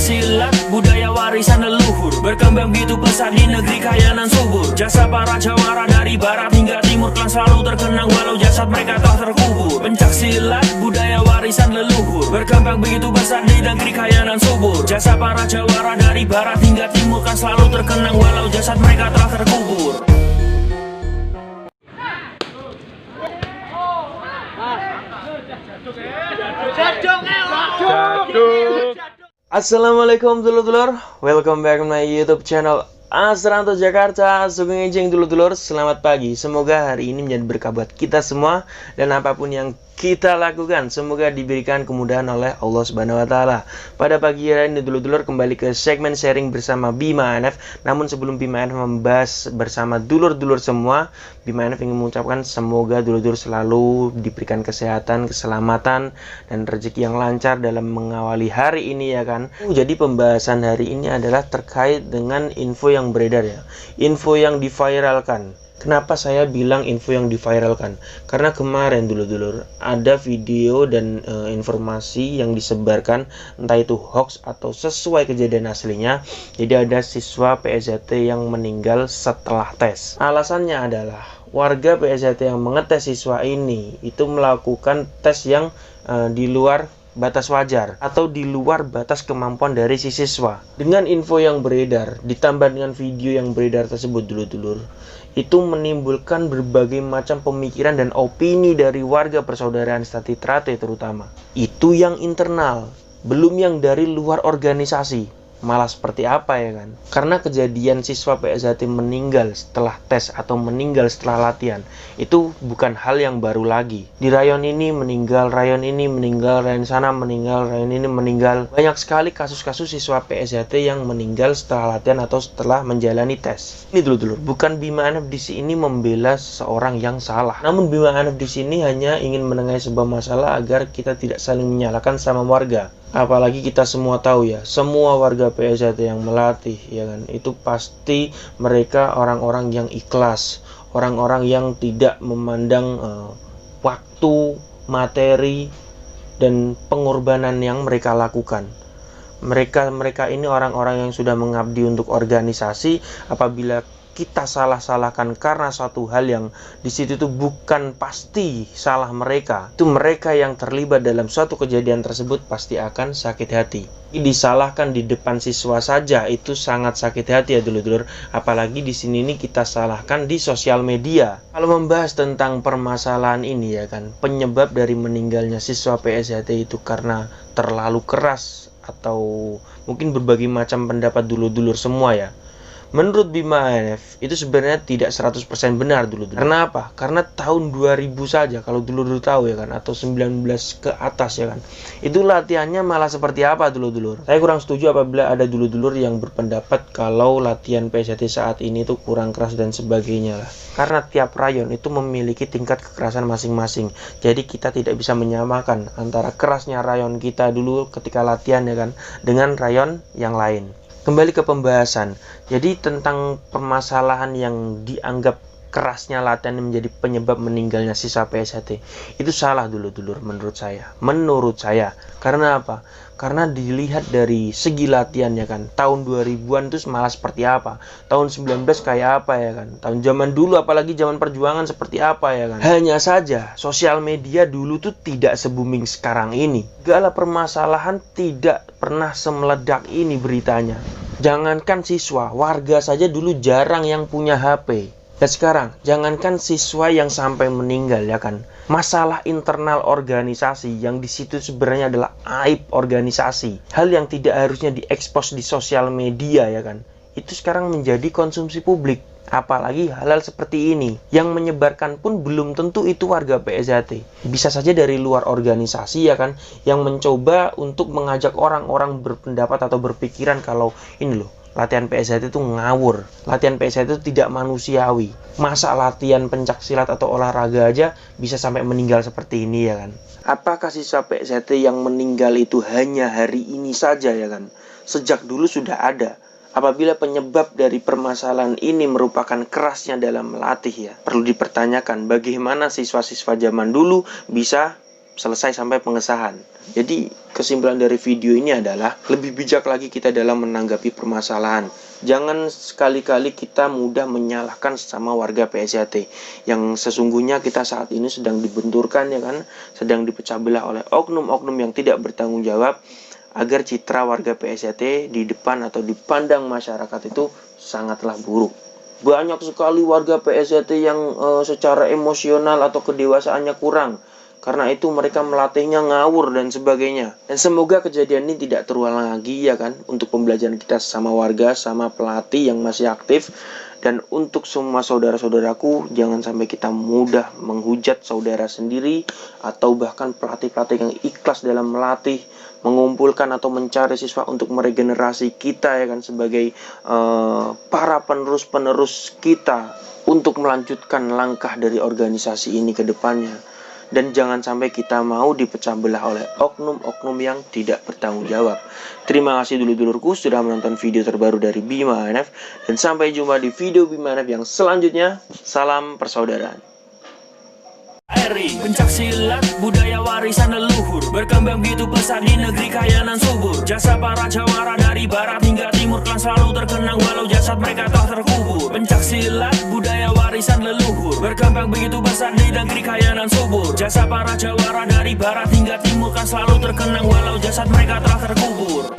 silat, budaya warisan leluhur, berkembang begitu pesat di negeri kaya nan subur. Jasa para jawara dari barat hingga timur kan selalu terkenang walau jasad mereka telah terkubur. Pencak silat, budaya warisan leluhur, berkembang begitu pesat di negeri kaya nan subur. Jasa para jawara dari barat hingga timur kan selalu terkenang walau jasad mereka telah terkubur. Assalamualaikum dulur-dulur, welcome back to my YouTube channel Asranto Jakarta. Sugeng enjing dulur-dulur, selamat pagi. Semoga hari ini menjadi berkah buat kita semua dan apapun yang kita lakukan semoga diberikan kemudahan oleh Allah Subhanahu wa taala. Pada pagi hari ini dulur-dulur kembali ke segmen sharing bersama Bima ANF. Namun sebelum Bima ANF membahas bersama dulur-dulur semua, Bima ANF ingin mengucapkan semoga dulur-dulur selalu diberikan kesehatan, keselamatan dan rezeki yang lancar dalam mengawali hari ini ya kan. Jadi pembahasan hari ini adalah terkait dengan info yang beredar ya. Info yang diviralkan. Kenapa saya bilang info yang diviralkan? Karena kemarin dulur-dulur ada video dan informasi yang disebarkan, entah itu hoax atau sesuai kejadian aslinya. Jadi ada siswa PSJT yang meninggal setelah tes. Alasannya adalah warga PSJT yang mengetes siswa ini itu melakukan tes yang di luar batas wajar atau di luar batas kemampuan dari si siswa. Dengan info yang beredar ditambah dengan video yang beredar tersebut dulur-dulur, itu menimbulkan berbagai macam pemikiran dan opini dari warga persaudaraan Stati Trate terutama. Itu yang internal, belum yang dari luar organisasi. Malah seperti apa ya kan? Karena kejadian siswa PSJT meninggal setelah tes atau meninggal setelah latihan itu bukan hal yang baru lagi. Di rayon ini meninggal, rayon ini meninggal, rayon sana meninggal, rayon ini meninggal. Banyak sekali kasus-kasus siswa PSJT yang meninggal setelah latihan atau setelah menjalani tes. Ini dulu, bukan Bima ANF di sini membela seseorang yang salah. Namun Bima ANF di sini hanya ingin menengahi sebuah masalah agar kita tidak saling menyalahkan sama warga. Apalagi kita semua tahu ya, semua warga PSJT yang melatih ya kan, itu pasti mereka orang-orang yang ikhlas, orang-orang yang tidak memandang waktu, materi dan pengorbanan yang mereka lakukan. Mereka ini orang-orang yang sudah mengabdi untuk organisasi. Apabila kita salah-salahkan karena suatu hal yang di situ itu bukan pasti salah mereka, itu mereka yang terlibat dalam suatu kejadian tersebut pasti akan sakit hati. Disalahkan di depan siswa saja itu sangat sakit hati ya dulur-dulur, apalagi di sini nih kita salahkan di sosial media. Kalau membahas tentang permasalahan ini ya kan, penyebab dari meninggalnya siswa PSJT itu karena terlalu keras atau mungkin berbagai macam pendapat dulur-dulur semua ya. Menurut Bima ANF itu sebenarnya tidak 100% benar dulu. Karena apa? Karena tahun 2000 saja kalau dulu tahu ya kan, atau 19 ke atas ya kan, itu latihannya malah seperti apa dulu. Saya kurang setuju apabila ada dulur-dulur yang berpendapat kalau latihan PSJT saat ini itu kurang keras dan sebagainya lah. Karena tiap rayon itu memiliki tingkat kekerasan masing-masing. Jadi kita tidak bisa menyamakan antara kerasnya rayon kita dulu ketika latihan ya kan dengan rayon yang lain. Kembali ke pembahasan. Jadi tentang permasalahan yang dianggap kerasnya latihan menjadi penyebab meninggalnya siswa PSJT itu salah dulur menurut saya. Karena apa? Karena dilihat dari segi latihan ya kan, tahun 2000-an itu malah seperti apa, tahun 19 kayak apa ya kan, tahun zaman dulu apalagi zaman perjuangan seperti apa ya kan. Hanya saja sosial media dulu tuh tidak se-booming sekarang ini. Segala permasalahan tidak pernah semeledak ini beritanya. Jangankan siswa, warga saja dulu jarang yang punya HP. Dan sekarang, jangankan siswa yang sampai meninggal ya kan, masalah internal organisasi yang di situ sebenarnya adalah aib organisasi, hal yang tidak harusnya diekspos di sosial media ya kan, itu sekarang menjadi konsumsi publik. Apalagi hal-hal seperti ini yang menyebarkan pun belum tentu itu warga PSJT, bisa saja dari luar organisasi ya kan, yang mencoba untuk mengajak orang-orang berpendapat atau berpikiran kalau ini loh, latihan PSJT itu ngawur, latihan PSJT itu tidak manusiawi. Masa latihan pencaksilat atau olahraga aja bisa sampai meninggal seperti ini ya kan. Apakah siswa PSJT yang meninggal itu hanya hari ini saja ya kan? Sejak dulu sudah ada. Apabila penyebab dari permasalahan ini merupakan kerasnya dalam melatih ya, perlu dipertanyakan bagaimana siswa-siswa zaman dulu bisa selesai sampai pengesahan. Jadi kesimpulan dari video ini adalah lebih bijak lagi kita dalam menanggapi permasalahan. Jangan sekali-kali kita mudah menyalahkan sesama warga PSHT yang sesungguhnya kita saat ini sedang dibenturkan, ya kan, sedang dipecah belah oleh oknum-oknum yang tidak bertanggung jawab, agar citra warga PSHT di depan atau dipandang masyarakat itu sangatlah buruk. Banyak sekali warga PSHT yang secara emosional atau kedewasaannya kurang. Karena itu mereka melatihnya ngawur dan sebagainya. Dan semoga kejadian ini tidak terulang lagi, ya kan, untuk pembelajaran kita sama warga, sama pelatih yang masih aktif. Dan untuk semua saudara-saudaraku, jangan sampai kita mudah menghujat saudara sendiri atau bahkan pelatih-pelatih yang ikhlas dalam melatih, mengumpulkan atau mencari siswa untuk meregenerasi kita, ya kan, sebagai para penerus-penerus kita untuk melanjutkan langkah dari organisasi ini ke depannya. Dan jangan sampai kita mau dipecah belah oleh oknum-oknum yang tidak bertanggung jawab. Terima kasih dulur-dulurku sudah menonton video terbaru dari Bima NF. Dan sampai jumpa di video Bima NF yang selanjutnya. Salam persaudaraan. RI, pencak silat, budaya warisan leluhur, berkembang begitu pesat di negeri kaya nan subur. Jasa para jawara dari barat hingga timur kan selalu terkenang walau jasad mereka telah terkubur. Pencak silat, budaya warisan leluhur, berkembang begitu pesat di negeri kaya nan subur. Jasa para jawara dari barat hingga timur kan selalu terkenang walau jasad mereka telah terkubur.